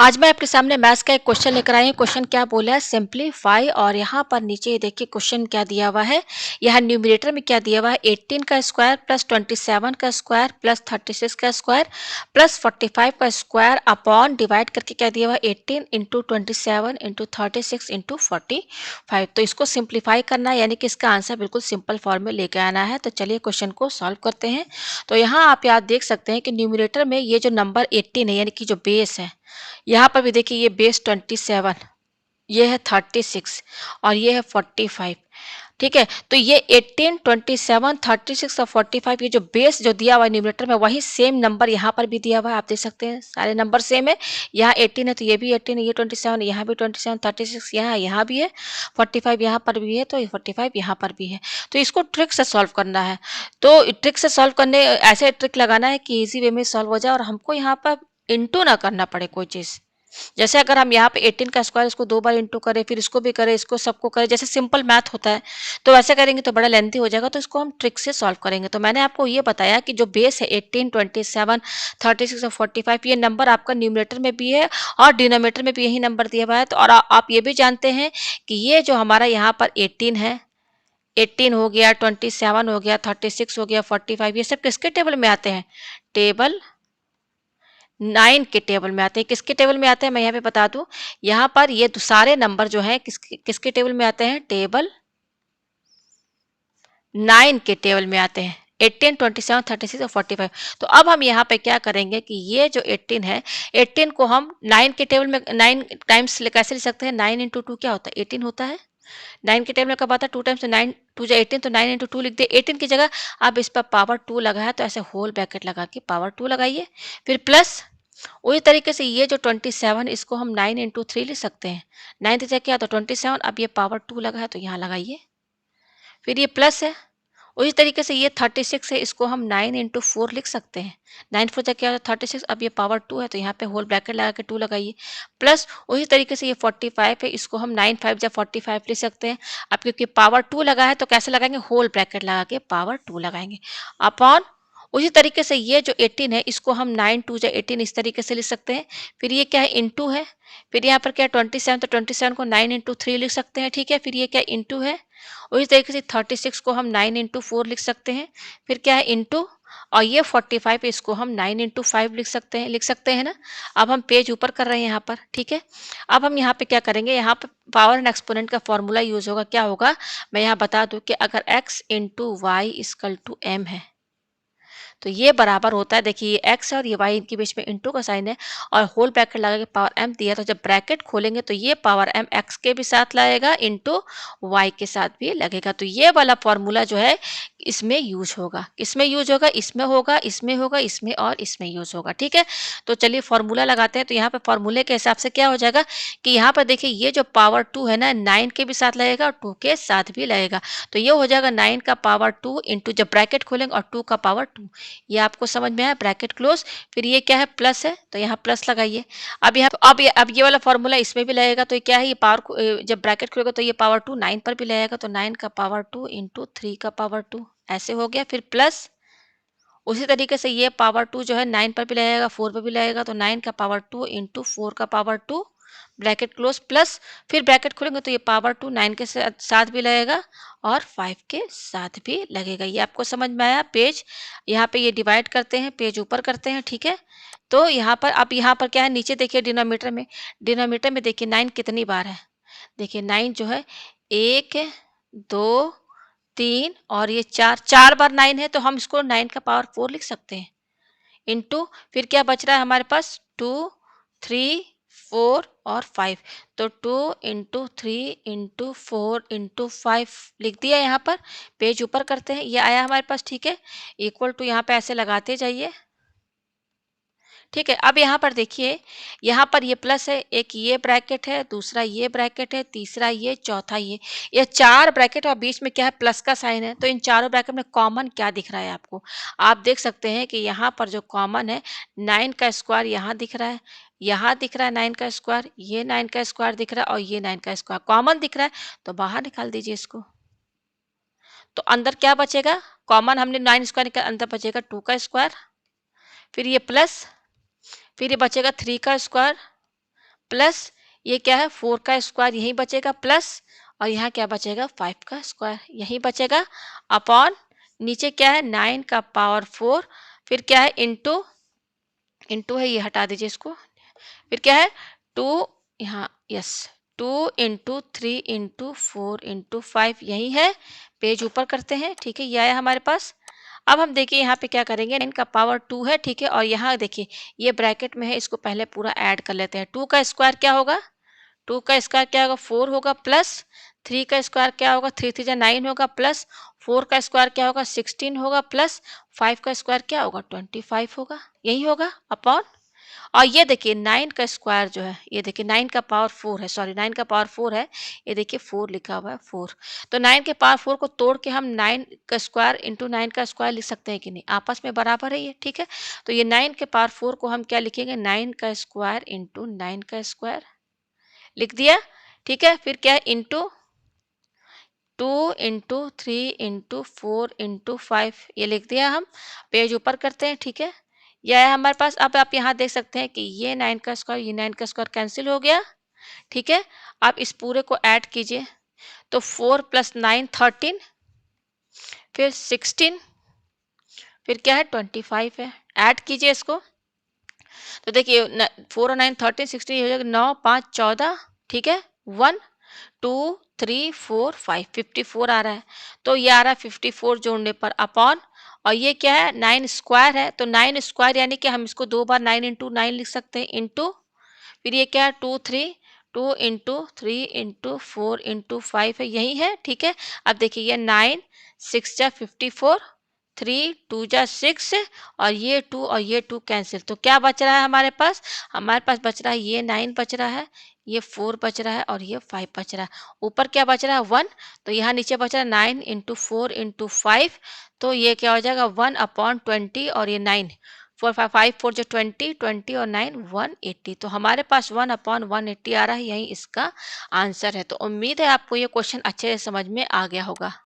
आज मैं आपके सामने मैथ्स का एक क्वेश्चन लेकर आई हूँ। क्वेश्चन क्या बोला है, सिंप्लीफाई। और यहाँ पर नीचे देखिए क्वेश्चन क्या दिया हुआ है। यहाँ न्यूमरेटर में क्या दिया हुआ है, 18 का स्क्वायर प्लस 27 का स्क्वायर प्लस 36 का स्क्वायर प्लस 45 का स्क्वायर अपॉन डिवाइड करके क्या दिया हुआ है, 18 इंटू 27 इंटू 36 इंटू 45। तो इसको सिंप्लीफाई करना है, यानी कि इसका आंसर बिल्कुल सिंपल फॉर्म में लेके आना है। तो चलिए क्वेश्चन को सॉल्व करते हैं। तो यहाँ आप याद देख सकते हैं कि न्यूमरेटर में ये जो नंबर 18 है, यानी कि जो बेस है, यहाँ पर भी देखिए ये बेस 27, ये है 36 और ये है 45। ठीक है, तो ये 18, 27, 36 और 45, ये जो बेस जो दिया हुआ है न्यूमरेटर में, वही सेम नंबर यहाँ पर भी दिया हुआ है। आप देख सकते हैं सारे नंबर सेम है। यहाँ 18 है तो ये भी 18 है, ये 27, यहाँ भी 27, 36 यहाँ भी है, 45 यहाँ पर भी है, तो 45 यहाँ पर भी है। तो इसको ट्रिक से सॉल्व करना है। तो ट्रिक से सॉल्व करने ऐसे ट्रिक लगाना है कि इजी वे में सॉल्व हो जाए और हमको यहाँ पर इंटू ना करना पड़े कोई चीज़। जैसे अगर हम यहाँ पे 18 का स्क्वायर इसको 2 बार इंटू करें, फिर इसको भी करें, इसको सबको करें, जैसे सिंपल मैथ होता है, तो वैसे करेंगे तो बड़ा लेंथी हो जाएगा। तो इसको हम ट्रिक से सॉल्व करेंगे। तो मैंने आपको ये बताया कि जो बेस है 18, 27, 36 और 45, ये नंबर आपका न्यूमरेटर में भी है और डिनोमिनेटर में भी यही नंबर दिया हुआ है। तो और आप ये भी जानते हैं कि ये जो हमारा यहाँ पर 18 है, 18 हो गया, 27 हो गया, 36 हो गया, 45, ये सब किसके टेबल में आते हैं, टेबल 9 के टेबल में आते हैं। किसके टेबल में आते हैं मैं यहाँ पे बता दूं, यहाँ पर ये सारे नंबर जो हैं किसके किसके टेबल में आते हैं, टेबल 9 के टेबल में आते हैं। 18, 27, 36 और 45। तो अब हम यहाँ पे क्या करेंगे कि ये जो 18 है, 18 को हम 9 के टेबल में 9 टाइम्स कैसे लिख सकते हैं, 9 इंटू 2 क्या होता है, 18 होता है। 9 के टेबल में कब आता है, 2 टाइम्स, तो 9 2 जा 18, तो 9 इंटू 2 लिख दिए। 18 की जगह अब इस पर पावर 2 लगा है, तो ऐसे होल ब्रैकेट लगा के पावर 2 लगाइए, फिर प्लस उसी तरीके से ये जो 27, इसको हम 9 इंटू 3 लिख सकते हैं। 9 की जगह क्या, तो 27, अब ये पावर 2 लगा है तो यहाँ लगाइए, फिर ये प्लस है। उसी तरीके से ये 36 है, इसको हम 9 इंटू 4 लिख सकते हैं। 9 4 जगह क्या, 36, अब ये पावर 2 है तो यहाँ पे होल ब्रैकेट लगा के 2 लगाइए, प्लस उसी तरीके से ये 45 है, इसको हम 9 5 जा 45 लिख सकते हैं। अब क्योंकि पावर 2 लगा है तो कैसे लगाएंगे, होल ब्रैकेट लगा के पावर 2 लगाएंगे, अपॉन उसी तरीके से ये जो 18 है, इसको हम 9 2 जा 18 इस तरीके से लिख सकते हैं। फिर ये क्या है, इंटू है, फिर यहाँ पर क्या है 27, तो 27 को 9 इंटू 3 लिख सकते हैं। ठीक है, फिर ये क्या इंटू है, उसी तरीके से 36 को हम 9 इंटू 4 लिख सकते हैं, फिर क्या है इंटू, और ये 45 इसको हम 9 इंटू 5 लिख सकते हैं ना। अब हम पेज ऊपर कर रहे हैं यहाँ पर। ठीक है, अब हम यहाँ पे क्या करेंगे, यहाँ पे पावर एंड एक्सपोनेंट का फॉर्मूला यूज होगा। क्या होगा, मैं यहाँ बता दूं कि अगर x into y is equal to M है, तो ये बराबर होता है, देखिए ये x है और ये y, इनके बीच में इंटू का साइन है और होल ब्रैकेट लगा के पावर m दिया, तो जब ब्रैकेट खोलेंगे तो ये पावर m x के भी साथ लगेगा इंटू y के साथ भी लगेगा। तो ये वाला फॉर्मूला जो है इसमें यूज होगा, इसमें यूज होगा, इसमें होगा, इसमें होगा, इसमें और इसमें यूज होगा। ठीक है, तो चलिए फॉर्मूला लगाते हैं। तो यहाँ पे फॉर्मूले के हिसाब से क्या हो जाएगा कि यहाँ पर देखिए ये जो पावर 2 है ना, 9 के भी साथ लगेगा और 2 के साथ भी लगेगा। तो ये हो जाएगा 9 का पावर 2 इंटू, जब ब्रैकेट खोलेंगे, और 2 का पावर 2। ये आपको समझ में आया, ब्रैकेट क्लोज, फिर ये क्या है, प्लस है तो यहाँ प्लस लगाइए। अब यहाँ अब ये वाला फॉर्मूला इसमें भी लगेगा, तो ये क्या है, ये पावर जब ब्रैकेट खुलेगा तो ये पावर 2 9 पर भी लगेगा, तो 9 का पावर 2 इंटू 3 का पावर 2 ऐसे हो गया, फिर प्लस उसी तरीके से ये पावर 2 जो है 9 पर भी लगेगा, 4 पर भी लगेगा, तो 9 का पावर 2 इंटू 4 का पावर 2 ब्रैकेट क्लोज, प्लस फिर ब्रैकेट खोलेंगे तो ये पावर 2 9 के साथ भी लगेगा और 5 के साथ भी लगेगा। ये आपको समझ में आया। पेज यहाँ पे ये डिवाइड करते हैं, पेज ऊपर करते हैं। ठीक है, तो यहाँ पर अब यहाँ पर क्या है, नीचे देखिए डिनोमीटर में देखिए 9 कितनी बार है, देखिए 9 जो है 1 2 3 और ये 4 बार 9 है, तो हम इसको 9 का पावर 4 लिख सकते हैं, इंटू फिर क्या बच रहा है हमारे पास, 2 3 4 और 5, तो 2 इंटू 3 इंटू 4 इंटू 5 लिख दिया यहाँ पर। पेज ऊपर करते हैं, ये आया हमारे पास। ठीक है, इक्वल टू यहाँ पे ऐसे लगाते जाइए। ठीक है, अब यहाँ पर देखिए, यहाँ पर ये प्लस है, एक ये ब्रैकेट है, दूसरा ये ब्रैकेट है, तीसरा ये, चौथा ये 4 ब्रैकेट और बीच में क्या है, प्लस का साइन है। तो इन चारों ब्रैकेट में कॉमन क्या दिख रहा है आपको, आप देख सकते हैं कि यहाँ पर जो कॉमन है, 9 का स्क्वायर यहाँ दिख रहा है, यहाँ दिख रहा है 9 का स्क्वायर, ये 9 का स्क्वायर दिख रहा है और ये 9 का स्क्वायर कॉमन दिख रहा है, तो बाहर निकाल दीजिए इसको। तो अंदर क्या बचेगा, कॉमन हमने 9 स्क्वायर निकाल, अंदर बचेगा 2 का स्क्वायर, फिर ये प्लस, फिर ये बचेगा 3 का स्क्वायर, प्लस ये क्या है 4 का स्क्वायर यहीं बचेगा प्लस और यहाँ क्या बचेगा 5 का स्क्वायर यहीं बचेगा अपॉन नीचे क्या है 9 का पावर 4 फिर क्या है इंटू इंटू है ये हटा दीजिए इसको फिर क्या है 2 यहाँ यस 2 इंटू 3 इंटू 4 इंटू 5 यही है पेज ऊपर करते हैं ठीक है ये आया हमारे पास अब हम देखिए यहाँ पे क्या करेंगे 9 का पावर 2 है ठीक है और यहाँ देखिए ये ब्रैकेट में है इसको पहले पूरा ऐड कर लेते हैं 2 का स्क्वायर क्या होगा 2 का स्क्वायर क्या होगा 4 होगा प्लस 3 का स्क्वायर क्या होगा 3 3 9 होगा प्लस 4 का स्क्वायर क्या होगा 16 होगा प्लस 5 का स्क्वायर क्या होगा 25 होगा यही होगा अपॉन और ये देखिए 9 का स्क्वायर जो है ये देखिए 9 का पावर 4 है सॉरी 9 का पावर 4 है ये देखिए 4 लिखा हुआ है 4 तो 9 के पावर 4 को तोड़ के हम 9 का स्क्वायर इंटू 9 का स्क्वायर लिख सकते हैं कि नहीं आपस में बराबर है ये ठीक है तो ये 9 के पावर 4 को हम क्या लिखेंगे 9 का स्क्वायर इंटू 9 का स्क्वायर लिख दिया ठीक है फिर क्या है इंटू 2 इंटू 3 इंटू 4 इंटू 5 ये लिख दिया हम पेज ऊपर करते हैं ठीक है यह है हमारे पास अब आप यहाँ देख सकते हैं कि ये 9 का स्क्वायर ये 9 का स्क्वायर कैंसिल हो गया ठीक है आप इस पूरे को ऐड कीजिए तो 4 प्लस 9 13 फिर 16 फिर क्या है 25 है ऐड कीजिए इसको तो देखिए 4 और 9 13 16 हो जाएगा 9 5 14 ठीक है 1 2 3 4 5 54 आ रहा है तो ये आ रहा है 54 जोड़ने पर अपॉन और ये क्या है 9 स्क्वायर है तो 9 स्क्वायर यानी कि हम इसको दो बार 9 इंटू 9 लिख सकते हैं इंटू फिर ये क्या है 2 इंटू 3 इंटू 4 इंटू 5 है यही है ठीक है अब देखिए ये 9 6 जा 54 3 2 जा 6 और ये 2 कैंसिल तो क्या बच रहा है हमारे पास बच रहा है ये 9 बच रहा है ये 4 बच रहा है और ये 5 बच रहा है ऊपर क्या बच रहा है 1 तो यहाँ नीचे बच रहा है 9 इंटू 4 इंटू 5 तो ये क्या हो जाएगा 1 अपॉन 20 और ये 9 4 5 5 4 जो 20 20 और 9 180 तो हमारे पास 1 अपॉन 180 आ रहा है यही इसका आंसर है तो उम्मीद है आपको ये क्वेश्चन अच्छे से समझ में आ गया होगा